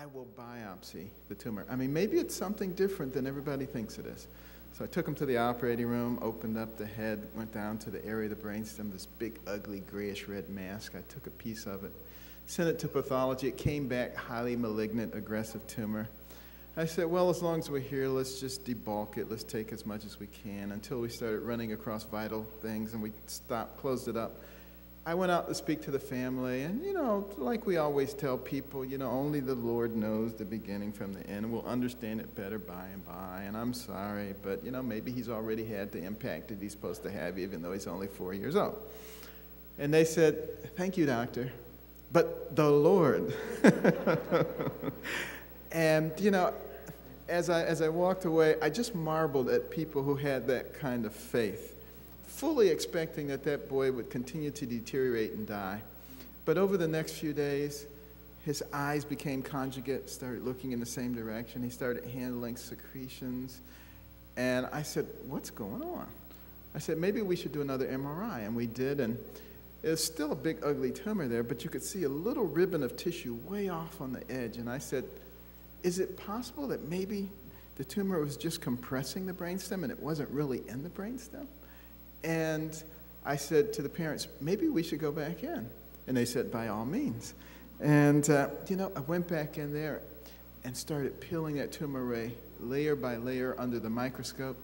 I will biopsy the tumor. I mean, maybe it's something different than everybody thinks it is. So I took him to the operating room, opened up the head, went down to the area of the brainstem, this big, ugly, grayish-red mass. I took a piece of it, sent it to pathology. It came back highly malignant, aggressive tumor. I said, well, as long as we're here, let's just debulk it. Let's take as much as we can, until we started running across vital things, and we stopped, closed it up. I went out to speak to the family, and, you know, like we always tell people, you know, only the Lord knows the beginning from the end, and we'll understand it better by and by, and I'm sorry, but, you know, maybe he's already had the impact that he's supposed to have, even though he's only 4 years old. And they said, thank you, doctor, but the Lord. And, you know, as I walked away, I just marveled at people who had that kind of faith, fully expecting that that boy would continue to deteriorate and die. But over the next few days, his eyes became conjugate, started looking in the same direction. He started handling secretions. And I said, what's going on? I said, maybe we should do another MRI. And we did, and it was still a big, ugly tumor there, but you could see a little ribbon of tissue way off on the edge. And I said, is it possible that maybe the tumor was just compressing the brainstem and it wasn't really in the brainstem? And I said to the parents, maybe we should go back in. And they said, by all means. And, you know, I went back in there and started peeling that tumor away layer by layer under the microscope.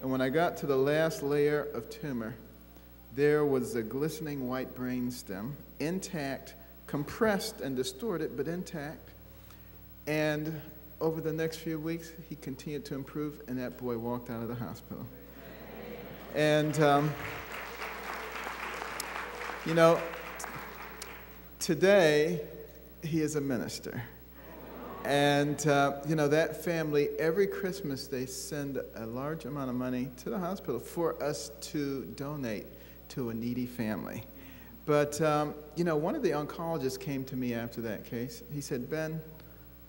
And when I got to the last layer of tumor, there was a glistening white brainstem, intact, compressed and distorted, but intact. And over the next few weeks, he continued to improve, and that boy walked out of the hospital. And, you know, today, he is a minister. And, you know, that family, every Christmas, they send a large amount of money to the hospital for us to donate to a needy family. But, you know, one of the oncologists came to me after that case. He said, Ben,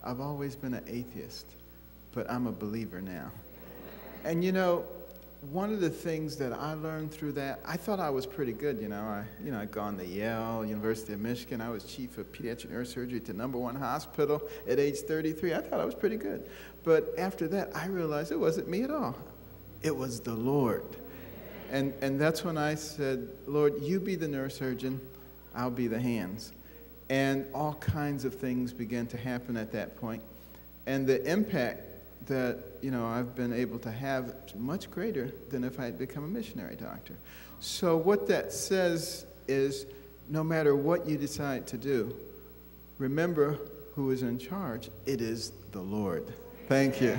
I've always been an atheist, but I'm a believer now. And, you know, one of the things that I learned through that, I thought I was pretty good, you know. I'd gone to Yale, University of Michigan. I was chief of pediatric neurosurgery at the #1 hospital at age 33. I thought I was pretty good. But after that, I realized it wasn't me at all. It was the Lord. And that's when I said, Lord, you be the neurosurgeon, I'll be the hands. And all kinds of things began to happen at that point. And the impact that, you know, I've been able to have is much greater than if I had become a missionary doctor. So what that says is, no matter what you decide to do, remember who is in charge. It is the Lord. Thank you.